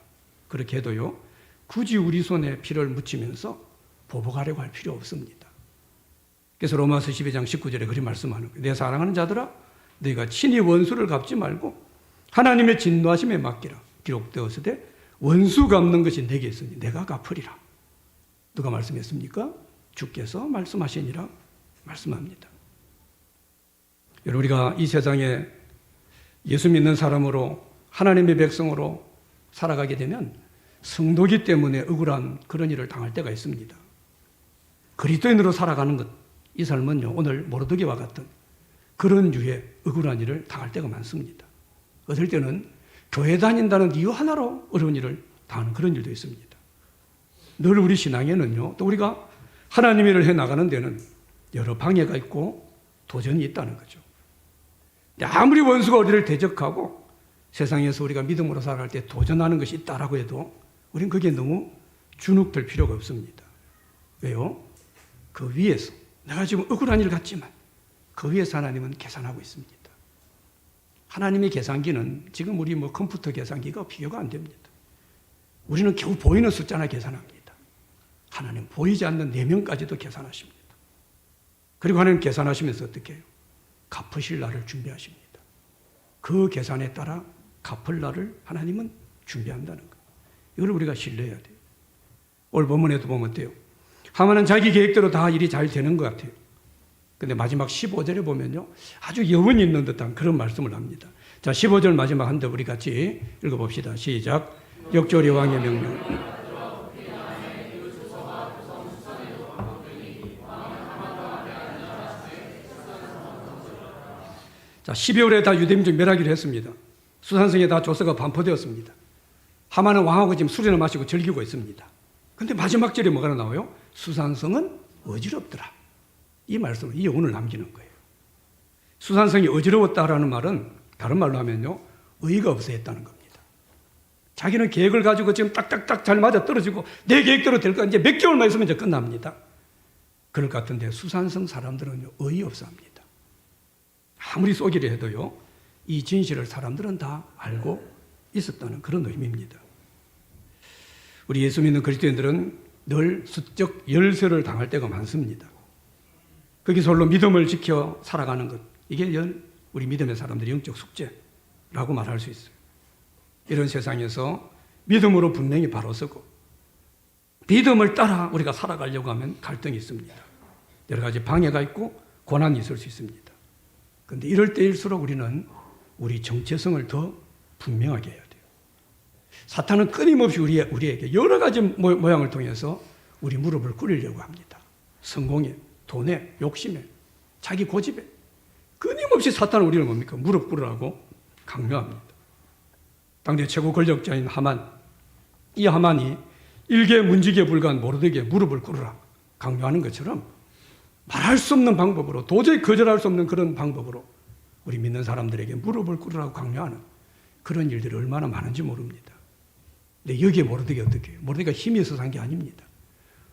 그렇게 해도요, 굳이 우리 손에 피를 묻히면서 보복하려고 할 필요 없습니다. 그래서 로마서 12장 19절에 그리 말씀하는 거예요. 내 사랑하는 자들아, 너희가 친히 원수를 갚지 말고 하나님의 진노하심에 맡기라 기록되었으되 원수 갚는 것이 내게 있으니 내가 갚으리라. 누가 말씀했습니까? 주께서 말씀하시니라 말씀합니다. 여러분, 우리가 이 세상에 예수 믿는 사람으로 하나님의 백성으로 살아가게 되면 성도기 때문에 억울한 그런 일을 당할 때가 있습니다. 그리스도인으로 살아가는 것, 이 삶은요, 오늘 모르드게와 같은 그런 유의 억울한 일을 당할 때가 많습니다. 어떨 때는 교회 다닌다는 이유 하나로 어려운 일을 당하는 그런 일도 있습니다. 늘 우리 신앙에는요, 또 우리가 하나님의 일을 해나가는 데는 여러 방해가 있고 도전이 있다는 거죠. 아무리 원수가 우리를 대적하고 세상에서 우리가 믿음으로 살아갈 때 도전하는 것이 있다라고 해도 우리는 그게 너무 주눅들 필요가 없습니다. 왜요? 그 위에서 내가 지금 억울한 일 같지만 그 위에서 하나님은 계산하고 있습니다. 하나님의 계산기는 지금 우리 컴퓨터 계산기가 비교가 안 됩니다. 우리는 겨우 보이는 숫자나 계산합니다. 하나님 보이지 않는 내면까지도 계산하십니다. 그리고 하나님 계산하시면서 어떻게 해요? 갚으실 날을 준비하십니다. 그 계산에 따라 갚을 날을 하나님은 준비한다는 것. 이걸 우리가 신뢰해야 돼요. 오늘 본문에도 보면 어때요? 하만은 자기 계획대로 다 일이 잘 되는 것 같아요. 근데 마지막 15절에 보면요, 아주 여운이 있는 듯한 그런 말씀을 합니다. 자, 15절 마지막 한 더 우리 같이 읽어봅시다. 시작. 역조리 왕의 명령을. 자, 12월에 다 유대민족 멸하기로 했습니다. 수산성에 다 조서가 반포되었습니다. 하만은 왕하고 지금 술이나 마시고 즐기고 있습니다. 근데 마지막 절에 뭐가 나와요? 수산성은 어지럽더라. 이 말씀을, 이 여운을 남기는 거예요. 수산성이 어지러웠다라는 말은 다른 말로 하면요, 의의가 없어 했다는 겁니다. 자기는 계획을 가지고 지금 딱딱딱 잘 맞아 떨어지고 내 계획대로 될 거 이제 몇 개월만 있으면 이제 끝납니다. 그럴 것 같은데 수산성 사람들은요, 의의 없어 합니다. 아무리 쏘기를 해도요, 이 진실을 사람들은 다 알고 있었다는 그런 의미입니다. 우리 예수 믿는 그리스도인들은 늘 수적 열세를 당할 때가 많습니다. 거기서 홀로 믿음을 지켜 살아가는 것, 이게 우리 믿음의 사람들의 영적 숙제라고 말할 수 있어요. 이런 세상에서 믿음으로 분명히 바로 서고 믿음을 따라 우리가 살아가려고 하면 갈등이 있습니다. 여러 가지 방해가 있고 고난이 있을 수 있습니다. 그런데 이럴 때일수록 우리는 우리 정체성을 더 분명하게 해야 돼요. 사탄은 끊임없이 우리에게 여러 가지 모양을 통해서 우리 무릎을 꿇으려고 합니다. 성공에, 돈에, 욕심에, 자기 고집에 끊임없이 사탄은 우리를 뭡니까? 무릎 꿇으라고 강요합니다. 당대 최고 권력자인 하만, 이 하만이 일개 문지기에 불과한 모르드게에 무릎을 꿇으라 강요하는 것처럼 말할 수 없는 방법으로, 도저히 거절할 수 없는 그런 방법으로 우리 믿는 사람들에게 무릎을 꿇으라고 강요하는 그런 일들이 얼마나 많은지 모릅니다. 근데 여기에 모르드게 어떻게 해요? 모르드게가 힘이 있어서 한 게 아닙니다.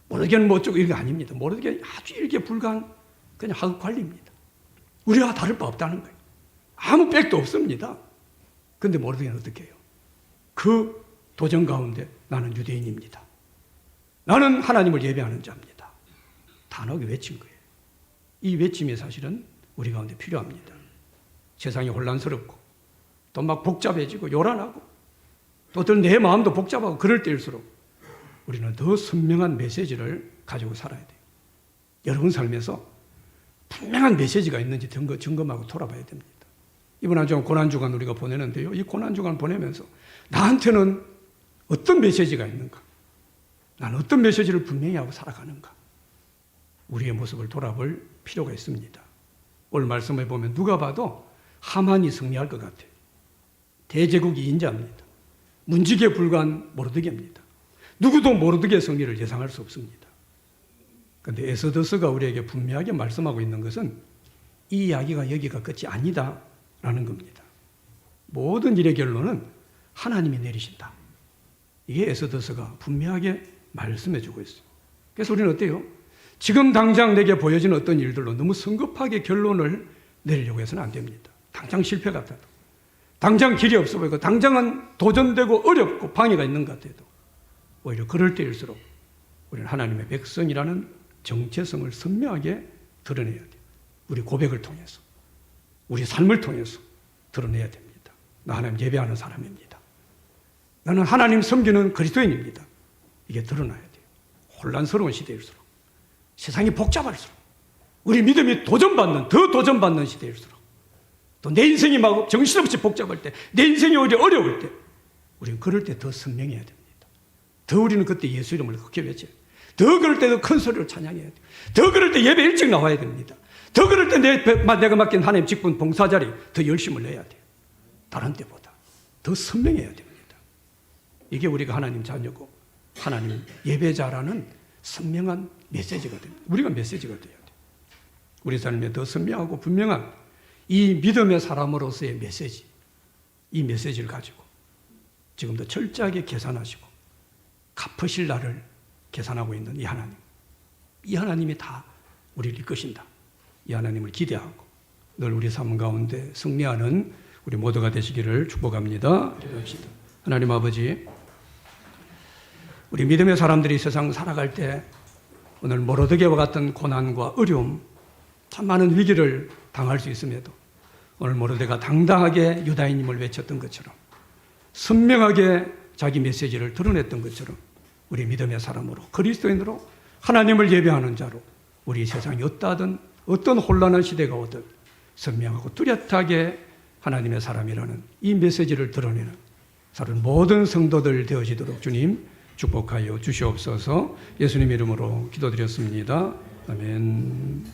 모르드게는 뭐 어쩌고 이런 게 아닙니다. 모르드게 아주 일개 불과한 그냥 하급 관리입니다. 우리와 다를 바 없다는 거예요. 아무 백도 없습니다. 그런데 모르드게는 어떻게 해요? 그 도전 가운데 나는 유대인입니다. 나는 하나님을 예배하는 자입니다. 단호하게 외친 거예요. 이 외침이 사실은 우리 가운데 필요합니다. 세상이 혼란스럽고 또 막 복잡해지고 요란하고 또 내 마음도 복잡하고 그럴 때일수록 우리는 더 선명한 메시지를 가지고 살아야 돼요. 여러분 삶에서 분명한 메시지가 있는지 점검하고 돌아봐야 됩니다. 이번 한 주간 고난주간 우리가 보내는데요. 이 고난주간 보내면서 나한테는 어떤 메시지가 있는가? 나는 어떤 메시지를 분명히 하고 살아가는가? 우리의 모습을 돌아볼 필요가 있습니다. 오늘 말씀을 보면 누가 봐도 하만이 승리할 것 같아요. 대제국이 인자합니다. 문지기에 불과한 모르드게입니다. 누구도 모르드게의 승리를 예상할 수 없습니다. 그런데 에스더스가 우리에게 분명하게 말씀하고 있는 것은 이 이야기가 여기가 끝이 아니다라는 겁니다. 모든 일의 결론은 하나님이 내리신다. 이게 에스더스가 분명하게 말씀해주고 있어요. 그래서 우리는 어때요? 지금 당장 내게 보여지는 어떤 일들로 너무 성급하게 결론을 내리려고 해서는 안 됩니다. 당장 실패 같아도, 당장 길이 없어 보이고, 당장은 도전되고 어렵고 방해가 있는 것 같아도 오히려 그럴 때일수록 우리는 하나님의 백성이라는 정체성을 선명하게 드러내야 돼요. 우리 고백을 통해서, 우리 삶을 통해서 드러내야 됩니다. 나 하나님 예배하는 사람입니다. 나는 하나님 섬기는 그리스도인입니다. 이게 드러나야 돼요. 혼란스러운 시대일수록, 세상이 복잡할수록, 우리 믿음이 더 도전받는 시대일수록, 또 내 인생이 막 정신없이 복잡할 때, 내 인생이 어려울 때, 우리는 그럴 때 더 선명해야 됩니다. 더 우리는 그때 예수 이름을 크게 외쳐야 돼요. 더 그럴 때 더 큰 소리로 찬양해야 돼요. 더 그럴 때 예배 일찍 나와야 됩니다. 더 그럴 때 내가 맡긴 하나님 직분 봉사자리 더 열심을 내야 돼요. 다른 때보다 더 선명해야 됩니다. 이게 우리가 하나님 자녀고 하나님 예배자라는 선명한 메시지가 됩니다. 우리가 메시지가 돼야 돼요. 우리 삶에 더 선명하고 분명한 이 믿음의 사람으로서의 메시지, 이 메시지를 가지고 지금도 철저하게 계산하시고 갚으실 날을 계산하고 있는 이 하나님, 이 하나님이 다 우리를 이끄신다. 이 하나님을 기대하고 늘 우리 삶 가운데 승리하는 우리 모두가 되시기를 축복합니다. 기도합시다. 하나님 아버지, 우리 믿음의 사람들이 세상 살아갈 때 오늘 모로드게와 같은 고난과 어려움, 참 많은 위기를 당할 수 있음에도 오늘 모로드게가 당당하게 유다인임을 외쳤던 것처럼 선명하게 자기 메시지를 드러냈던 것처럼 우리 믿음의 사람으로 그리스도인으로 하나님을 예배하는 자로 우리 세상이 어떤 혼란한 시대가 오든 선명하고 뚜렷하게 하나님의 사람이라는 이 메시지를 드러내는 사는 모든 성도들 되어지도록 주님 축복하여 주시옵소서. 예수님 이름으로 기도드렸습니다. 아멘.